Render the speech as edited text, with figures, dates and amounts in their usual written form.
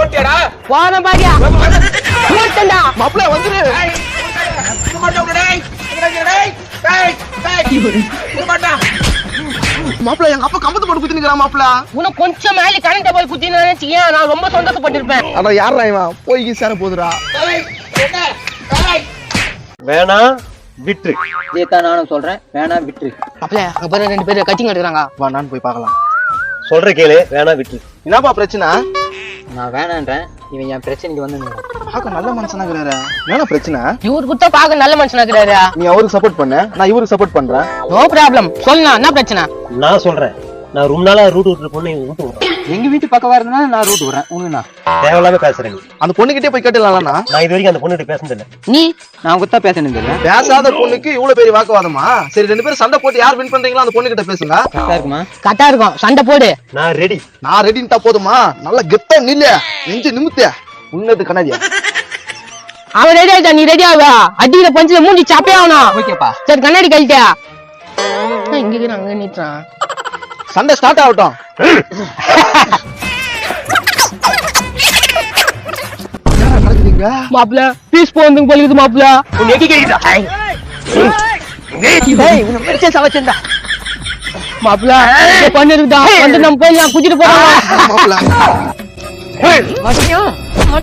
போட்டியாடா போன பாரியா போட்டா மாப்பிள்ள வந்துரு. மாப்பிள்ள எங்க அப்பா கம்பத்து போட்டு குத்தி நிக்கிறான் மாப்பிள்ள. உனக்கு கொஞ்சம் மேலே கரண்ட் போய் குத்தினா நினைச்சியா நான் ரொம்ப சந்தோஷப்பட்டிருப்பேன். அட யாரா இவன் போய் சேர போதுடா. வேணா விட்டு. இதைத்தான் நானும் சொல்றேன், வேணா விட்டுரு. அப்பல அப்புறம் 2 பேரும் கட்டிங் எடுக்கிறாங்க. வா நான் போய் பார்க்கலாம். சொல்ற கேளு, வேணா விட்டு. என்னப்பா பிரச்சனை? நான் வேணான்றேன், இவன் என் பிரச்சனைக்கு வந்து பார்க்க நல்ல மனுஷனா இருக்கிறாரு. என்ன பிரச்சனை? இவரு குத்த பாக்க நல்ல மனுஷனா இருக்கிறாரு. நீ அவருக்கு சப்போர்ட் பண்ண, நான் இவருக்கு சப்போர்ட் பண்றேன். No problem. சொல்லு என்ன பிரச்சனை? நான் சொல்றேன், நான் ரொம்ப நாளா ரூட் விட்டு பொண்ணு வீட்டு விடுறேன். எங்க வீட்டு பக்கவா இருந்தா நான் ரூட் விடுறேன். உனக்குண்ணா தேவையில்லாம பேசுறேன். அந்த பொண்ணுகிட்டே போய் கேட்டலாம்னா? நான் இது வரைக்கும் அந்த பொண்ணுகிட்ட பேசுனது இல்லை. நீ நான் குத்தா பேசணும் தெரியல. பேசாத பொண்ணுக்கு இவ்வளவு பெரிய வாக்குவாதமா? சரி 2 பேரும் சண்டை போட்டு யார் வின் பண்றீங்களோ அந்த பொண்ணு கிட்ட பேசுங்க. கரெக்டா இருக்குமா? கரெக்டா இருக்கும். சண்டை போடு. நான் ரெடி. நான் ரெடின்ட்டா போதுமா? நல்ல கெத்தா நில்ல, நெஞ்சு நிமித்தியா உன்னது கனதியா. அவன் ரெடி ஆயிட்டா, நீ ரெடி ஆவா? அடியில பஞ்சில மூஞ்சி சாப்பே ஆகணும். ஓகேப்பா. சரி கண்ணாடி கழட்டியா? இங்க இருக்கிற அங்க நிற்றான். சண்டை ஸ்டார்ட் ஆகட்டும். என்னடா நடக்குதுங்க? மாப்பிள பீஸ் போந்துங்க போலிக்குது மாப்பிள. உன் எக்கி கேக்குதா? டேய் உன்னை மெரிச்சே சவச்சேன்டா. மாப்பிள பண்ணிருக்குடா. வந்து நம்ம போய் குடிச்சிட்டு போறோம். மாப்பிள்ள வசியம்